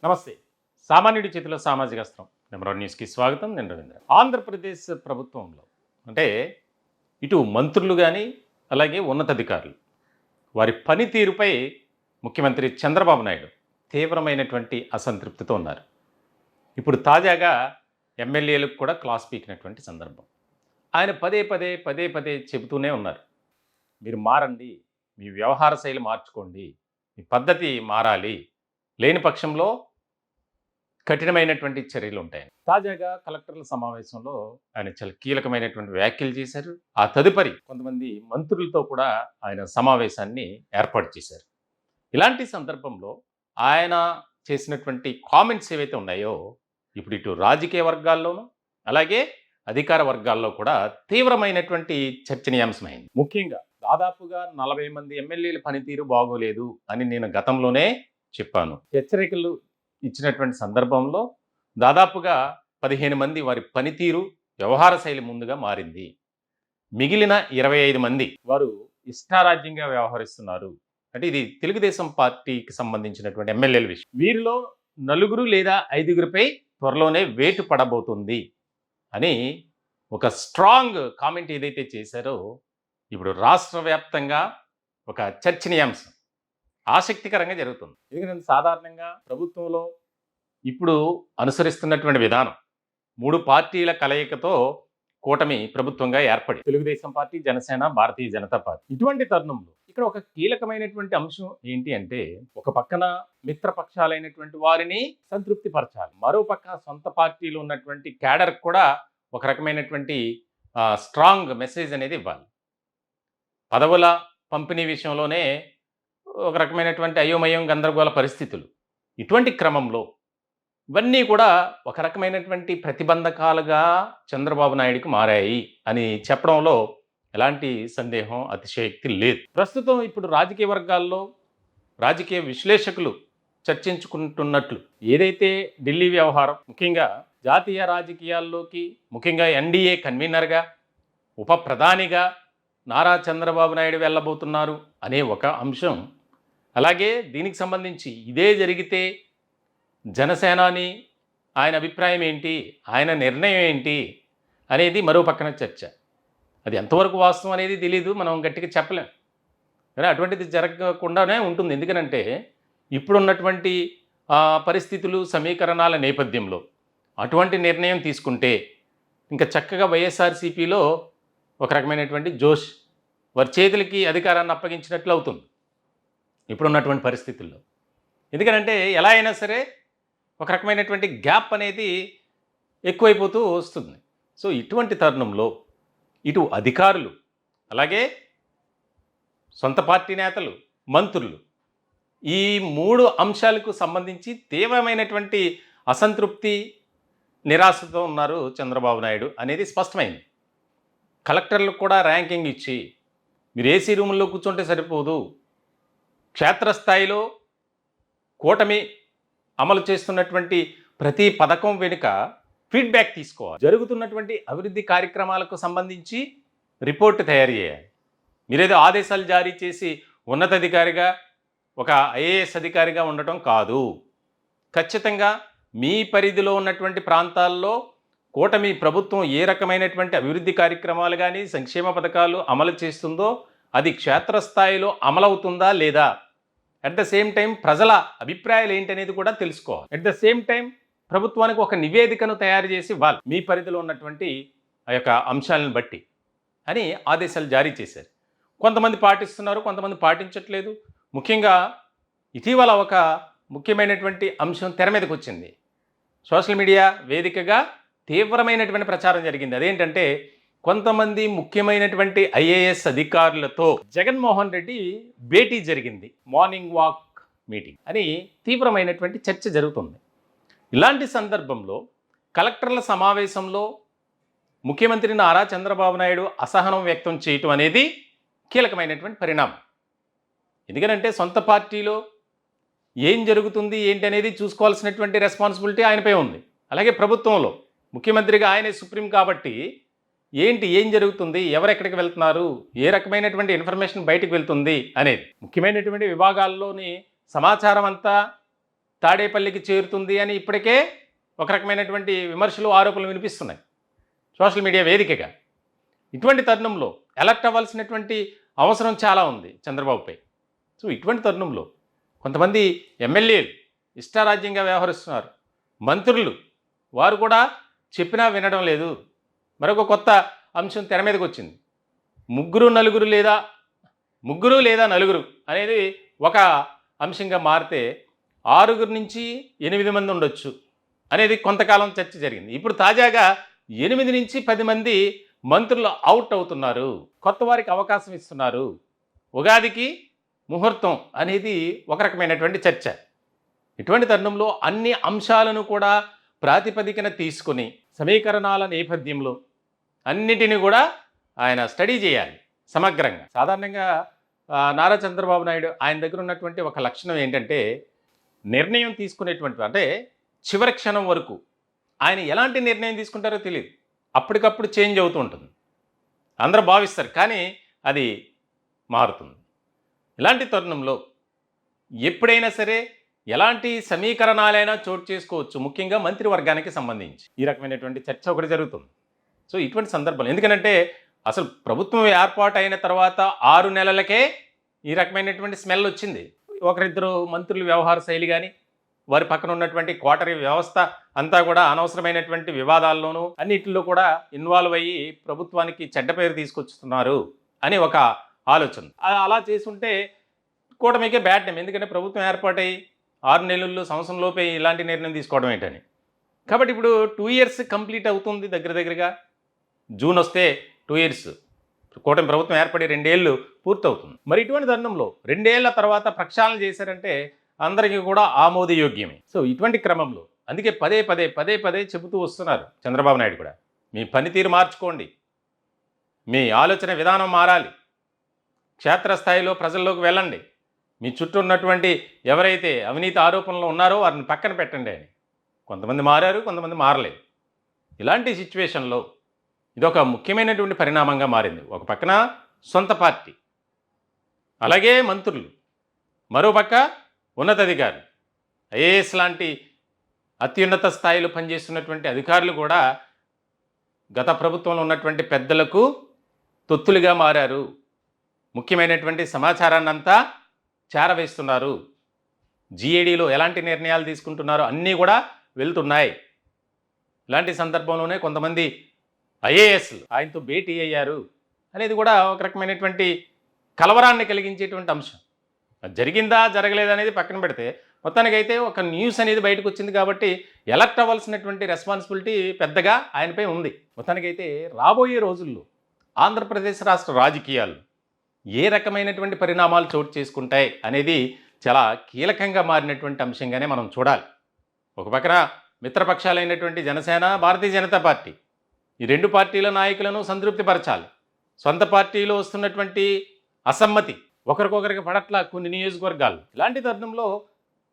నమస్తే. సామాన్యుడి చేతిలో సామాజిక అస్త్రం నెంబర్ 1 న్యూస్‌కి స్వాగతం. నేను రవీంద్ర. ఆంధ్రప్రదేశ్ ప్రభుత్వంలో అంటే ఇటు మంత్రులు గాని, అలాగే ఉన్నతాధికారులు వారి పనితీరుపై ముఖ్యమంత్రి చంద్రబాబు నాయుడు తీవ్రమైనటువంటి అసంతృప్తితో ఉన్నారు. ఇప్పుడు తాజాగా ఎమ్మెల్యేలకు కూడా క్లాస్ పీకినటువంటి సందర్భం. ఆయన పదే పదే చెబుతూనే ఉన్నారు. మీరు మారండి. మీ వ్యవహార శైలి మార్చుకోండి. మీ పద్ధతి మారాలి. లేని పక్షంలో కఠినమైనటువంటి చర్యలు ఉంటాయి. తాజాగా కలెక్టర్ల సమావేశంలో ఆయన చాలా కీలకమైనటువంటి వ్యాఖ్యలు చేశారు. ఆ తదుపరి కొంతమంది మంత్రులతో కూడా ఆయన సమావేశాన్ని ఏర్పాటు చేశారు. ఇలాంటి సందర్భంలో ఆయన చేసినటువంటి కామెంట్స్ ఏవైతే ఉన్నాయో ఇప్పుడు ఇటు రాజకీయ వర్గాల్లోనూ అలాగే అధికార వర్గాల్లో కూడా తీవ్రమైనటువంటి చర్చనీయాంశమైంది. ముఖ్యంగా దాదాపుగా 40 మంది ఎమ్మెల్యేల పనితీరు బాగోలేదు అని నేను గతంలోనే చెప్పాను. హెచ్చరికలు ఇచ్చినటువంటి సందర్భంలో దాదాపుగా 15 మంది వారి పనితీరు వ్యవహార శైలి ముందుగా మారింది. మిగిలిన 25 మంది వారు ఇష్టారాజ్యంగా వ్యవహరిస్తున్నారు. అంటే ఇది తెలుగుదేశం పార్టీకి సంబంధించినటువంటి ఎమ్మెల్యేల విషయం. వీరిలో నలుగురు లేదా ఐదుగురిపై త్వరలోనే వేటు పడబోతుంది అని ఒక స్ట్రాంగ్ కామెంట్ ఏదైతే చేశారో ఇప్పుడు రాష్ట్ర వ్యాప్తంగా ఒక చర్చనీయాంశం ఆసక్తికరంగా జరుగుతుంది. ఎందుకంటే సాధారణంగా ప్రభుత్వంలో ఇప్పుడు అనుసరిస్తున్నటువంటి విధానం 3 పార్టీల కలయికతో కూటమి ప్రభుత్వంగా ఏర్పడి తెలుగుదేశం పార్టీ, జనసేన, భారతీయ జనతా పార్టీ. ఇటువంటి తరుణంలో ఇక్కడ ఒక కీలకమైనటువంటి అంశం ఏంటి అంటే ఒక పక్కన మిత్రపక్షాలైనటువంటి వారిని సంతృప్తి పరచాలి. మరో పక్క సొంత పార్టీలో ఉన్నటువంటి క్యాడర్ కూడా ఒక రకమైనటువంటి స్ట్రాంగ్ మెసేజ్ అనేది ఇవ్వాలి. పదవుల పంపిణీ విషయంలోనే ఒక రకమైనటువంటి అయోమయం గందరగోళ పరిస్థితులు. ఇటువంటి క్రమంలో ఇవన్నీ కూడా ఒక రకమైనటువంటి ప్రతిబంధకాలుగా చంద్రబాబు నాయుడుకి మారాయి అని చెప్పడంలో ఎలాంటి సందేహం, అతిశయోక్తి లేదు. ప్రస్తుతం ఇప్పుడు రాజకీయ వర్గాల్లో రాజకీయ విశ్లేషకులు చర్చించుకుంటున్నట్లు ఏదైతే ఢిల్లీ వ్యవహారం ముఖ్యంగా జాతీయ రాజకీయాల్లోకి ముఖ్యంగా ఎన్డీఏ కన్వీనర్గా ఉప ప్రధానిగా నారా చంద్రబాబు నాయుడు వెళ్ళబోతున్నారు అనే ఒక అంశం, అలాగే దీనికి సంబంధించి ఇదే జరిగితే జనసేనాని ఆయన అభిప్రాయం ఏంటి, ఆయన నిర్ణయం ఏంటి అనేది మరో పక్కన చర్చ. అది ఎంతవరకు వాస్తవం అనేది తెలీదు, మనం గట్టిగా చెప్పలేం. కానీ అటువంటిది జరగకుండానే ఉంటుంది. ఎందుకనంటే ఇప్పుడున్నటువంటి పరిస్థితులు సమీకరణాల నేపథ్యంలో అటువంటి నిర్ణయం తీసుకుంటే ఇంకా చక్కగా వైఎస్ఆర్సీపీలో ఒక రకమైనటువంటి జోష్ వారి చేతులకి అధికారాన్ని అప్పగించినట్లు అవుతుంది ఇప్పుడున్నటువంటి పరిస్థితుల్లో. ఎందుకనంటే ఎలా అయినా సరే ఒక రకమైనటువంటి గ్యాప్ అనేది ఎక్కువైపోతూ వస్తుంది. సో ఇటువంటి తరుణంలో ఇటు అధికారులు అలాగే సొంత పార్టీ నేతలు, మంత్రులు ఈ 3 అంశాలకు సంబంధించి తీవ్రమైనటువంటి అసంతృప్తి, నిరాశతో ఉన్నారు చంద్రబాబు నాయుడు అనేది స్పష్టమైంది. కలెక్టర్లకు కూడా ర్యాంకింగ్ ఇచ్చి మీరు ఏసీ రూముల్లో కూర్చుంటే సరిపోదు, క్షేత్రస్థాయిలో కూటమి అమలు చేస్తున్నటువంటి ప్రతి పథకం వెనుక ఫీడ్బ్యాక్ తీసుకోవాలి. జరుగుతున్నటువంటి అభివృద్ధి కార్యక్రమాలకు సంబంధించి రిపోర్ట్ తయారు చేయాలి. మీరేదో ఆదేశాలు జారీ చేసి ఉన్నతాధికారిగా ఒక ఐఏఎస్ అధికారిగా ఉండటం కాదు. ఖచ్చితంగా మీ పరిధిలో ఉన్నటువంటి ప్రాంతాల్లో కూటమి ప్రభుత్వం ఏ రకమైనటువంటి అభివృద్ధి కార్యక్రమాలు కానీ సంక్షేమ పథకాలు అమలు చేస్తుందో అది క్షేత్రస్థాయిలో అమలవుతుందా లేదా, అట్ ద సేమ్ టైం ప్రజల అభిప్రాయాలు ఏంటనేది కూడా తెలుసుకోవాలి. అట్ ద సేమ్ టైం ప్రభుత్వానికి ఒక నివేదికను తయారు చేసి ఇవ్వాలి మీ పరిధిలో ఉన్నటువంటి ఆ యొక్క అంశాలను బట్టి అని ఆదేశాలు జారీ చేశారు. కొంతమంది పాటిస్తున్నారు, కొంతమంది పాటించట్లేదు. ముఖ్యంగా ఇటీవల ఒక ముఖ్యమైనటువంటి అంశం తెర మీదకి వచ్చింది. సోషల్ మీడియా వేదికగా తీవ్రమైనటువంటి ప్రచారం జరిగింది. అదేంటంటే కొంతమంది ముఖ్యమైనటువంటి ఐఏఎస్ అధికారులతో జగన్మోహన్ రెడ్డి భేటీ జరిగింది, మార్నింగ్ వాక్ మీటింగ్ అని తీవ్రమైనటువంటి చర్చ జరుగుతుంది. ఇలాంటి సందర్భంలో కలెక్టర్ల సమావేశంలో ముఖ్యమంత్రి నారా చంద్రబాబు నాయుడు అసహనం వ్యక్తం చేయటం అనేది కీలకమైనటువంటి పరిణామం. ఎందుకంటే సొంత పార్టీలో ఏం జరుగుతుంది ఏంటి అనేది చూసుకోవాల్సినటువంటి రెస్పాన్సిబిలిటీ ఆయనపై ఉంది. అలాగే ప్రభుత్వంలో ముఖ్యమంత్రిగా ఆయనే సుప్రీం కాబట్టి ఏం జరుగుతుంది, ఎవరెక్కడికి వెళ్తున్నారు, ఏ రకమైనటువంటి ఇన్ఫర్మేషన్ బయటకు వెళ్తుంది అనేది ముఖ్యమైనటువంటి విభాగాల్లోని సమాచారం అంతా తాడేపల్లికి చేరుతుంది అని ఇప్పటికే ఒక రకమైనటువంటి విమర్శలు ఆరోపణలు వినిపిస్తున్నాయి సోషల్ మీడియా వేదికగా. ఇటువంటి తరుణంలో ఎలక్ట్ అవ్వాల్సినటువంటి అవసరం చాలా ఉంది చంద్రబాబుపై. సో ఇటువంటి తరుణంలో కొంతమంది ఎమ్మెల్యేలు ఇష్టారాజ్యంగా వ్యవహరిస్తున్నారు. మంత్రులు వారు కూడా చెప్పినా వినడం లేదు. మరొక కొత్త అంశం తెర మీదకి వచ్చింది. ముగ్గురు లేదా నలుగురు అనేది ఒక అంశంగా మారితే 6 నుంచి 8 మంది ఉండొచ్చు అనేది కొంతకాలం చర్చ జరిగింది. ఇప్పుడు తాజాగా 8 నుంచి 10 మంది మంత్రులు అవుట్ అవుతున్నారు. కొత్త వారికి అవకాశం ఇస్తున్నారు. ఉగాదికి ముహూర్తం అనేది ఒక రకమైనటువంటి చర్చ. ఇటువంటి తరుణంలో అన్ని అంశాలను కూడా ప్రాతిపదికన తీసుకొని సమీకరణాల నేపథ్యంలో అన్నిటినీ కూడా ఆయన స్టడీ చేయాలి సమగ్రంగా. సాధారణంగా నారా చంద్రబాబు నాయుడు ఆయన దగ్గర ఉన్నటువంటి ఒక లక్షణం ఏంటంటే నిర్ణయం తీసుకునేటువంటి, అంటే చివరి క్షణం వరకు ఆయన ఎలాంటి నిర్ణయం తీసుకుంటారో తెలియదు. అప్పటికప్పుడు చేంజ్ అవుతూ ఉంటుంది. అందరూ భావిస్తారు కానీ అది మారుతుంది. ఇలాంటి తరుణంలో ఎప్పుడైనా సరే ఎలాంటి సమీకరణాలైనా చోటు చేసుకోవచ్చు, ముఖ్యంగా మంత్రివర్గానికి సంబంధించి. ఈ రకమైనటువంటి చర్చ ఒకటి జరుగుతుంది. సో ఇటువంటి సందర్భాలు ఎందుకంటే అసలు ప్రభుత్వం ఏర్పాటు అయిన తర్వాత 6 నెలలకే ఈ రకమైనటువంటి స్మెల్ వచ్చింది. ఒకరిద్దరు మంత్రుల వ్యవహార శైలి కానీ, వారి పక్కన ఉన్నటువంటి కోటరీ వ్యవస్థ అంతా కూడా అనవసరమైనటువంటి వివాదాల్లోనూ అన్నిటిలో కూడా ఇన్వాల్వ్ అయ్యి ప్రభుత్వానికి చెడ్డ పేరు తీసుకొస్తున్నారు అని ఒక ఆలోచన. అలా చేసుంటే కూటమికే బ్యాడ్ టైం. ఎందుకంటే ప్రభుత్వం ఏర్పాటై 6 నెలల్లో సంవత్సరంలోపే ఇలాంటి నిర్ణయం తీసుకోవడం ఏంటని. కాబట్టి ఇప్పుడు 2 ఇయర్స్ కంప్లీట్ అవుతుంది. దగ్గరగా జూన్ వస్తే 2 ఇయర్స్ కూటమి ప్రభుత్వం ఏర్పడి 2 ఏళ్ళు పూర్తవుతుంది. మరి ఇటువంటి తరుణంలో 2 ఏళ్ల తర్వాత ప్రక్షాళన చేశారంటే అందరికీ కూడా ఆమోదయోగ్యమే. సో ఇటువంటి క్రమంలో అందుకే పదే చెబుతూ వస్తున్నారు చంద్రబాబు నాయుడు కూడా, మీ పనితీరు మార్చుకోండి, మీ ఆలోచన విధానం మారాలి, క్షేత్రస్థాయిలో ప్రజల్లోకి వెళ్ళండి, మీ చుట్టూ ఉన్నటువంటి ఎవరైతే అవినీతి ఆరోపణలు ఉన్నారో వారిని పక్కన పెట్టండి అని. కొంతమంది మారారు, కొంతమంది మారలేదు. ఇలాంటి సిచ్యువేషన్లో ఇదొక ముఖ్యమైనటువంటి పరిణామంగా మారింది. ఒక పక్కన సొంత పార్టీ, అలాగే మంత్రులు, మరోపక్క ఉన్నతాధికారులు, ఐఏఎస్ లాంటి అత్యున్నత స్థాయిలో పనిచేస్తున్నటువంటి అధికారులు కూడా గత ప్రభుత్వంలో ఉన్నటువంటి పెద్దలకు తొత్తులుగా మారారు. ముఖ్యమైనటువంటి సమాచారాన్ని అంతా చేరవేస్తున్నారు. జీఏడీలో ఎలాంటి నిర్ణయాలు తీసుకుంటున్నారో అన్నీ కూడా వెళ్తున్నాయి. ఇలాంటి సందర్భంలోనే కొంతమంది ఐఏఎస్లు ఆయనతో భేటీ అయ్యారు అనేది కూడా ఒక రకమైనటువంటి కలవరాన్ని కలిగించేటువంటి అంశం. జరిగిందా జరగలేదా అనేది పక్కన పెడితే మొత్తానికైతే ఒక న్యూస్ అనేది బయటకు వచ్చింది కాబట్టి ఎలక్ట్ అవ్వాల్సినటువంటి రెస్పాన్సిబిలిటీ పెద్దగా ఆయనపై ఉంది. మొత్తానికైతే రాబోయే రోజుల్లో ఆంధ్రప్రదేశ్ రాష్ట్ర రాజకీయాలు ఏ రకమైనటువంటి పరిణామాలు చోటు చేసుకుంటాయి అనేది చాలా కీలకంగా మారినటువంటి అంశంగానే మనం చూడాలి. ఒక పక్కన మిత్రపక్షాలైనటువంటి జనసేన, భారతీయ జనతా పార్టీ, ఈ 2 పార్టీల నాయకులను సంతృప్తిపరచాలి. సొంత పార్టీలో వస్తున్నటువంటి అసమ్మతి ఒకరికొకరికి పడట్ల కొన్ని నియోజకవర్గాలు. ఇలాంటి తరుణంలో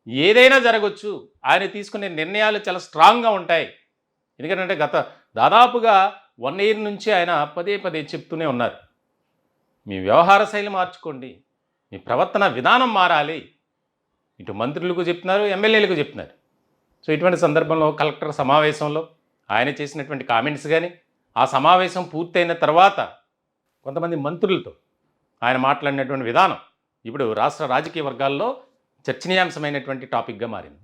ఏదైనా జరగవచ్చు. ఆయన తీసుకునే నిర్ణయాలు చాలా స్ట్రాంగ్గా ఉంటాయి. ఎందుకంటే దాదాపుగా 1 ఇయర్ నుంచి ఆయన పదే చెప్తూనే ఉన్నారు, మీ వ్యవహార శైలి మార్చుకోండి, మీ ప్రవర్తన విధానం మారాలి. ఇటు మంత్రులకు చెప్తున్నారు, ఎమ్మెల్యేలకు చెప్తున్నారు. సో ఇటువంటి సందర్భంలో కలెక్టర్ సమావేశంలో ఆయన చేసినటువంటి కామెంట్స్ కానీ, ఆ సమావేశం పూర్తయిన తర్వాత కొంతమంది మంత్రులతో ఆయన మాట్లాడినటువంటి విధానం ఇప్పుడు రాష్ట్ర రాజకీయ వర్గాల్లో చర్చనీయాంశమైనటువంటి టాపిక్గా మారింది.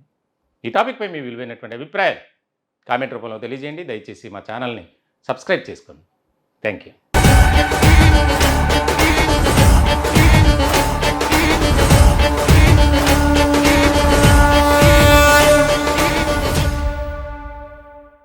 ఈ టాపిక్పై మీ విలువైనటువంటి అభిప్రాయాలు కామెంట్ రూపంలో తెలియజేయండి. దయచేసి మా ఛానల్ని సబ్స్క్రైబ్ చేసుకోండి. Thank you.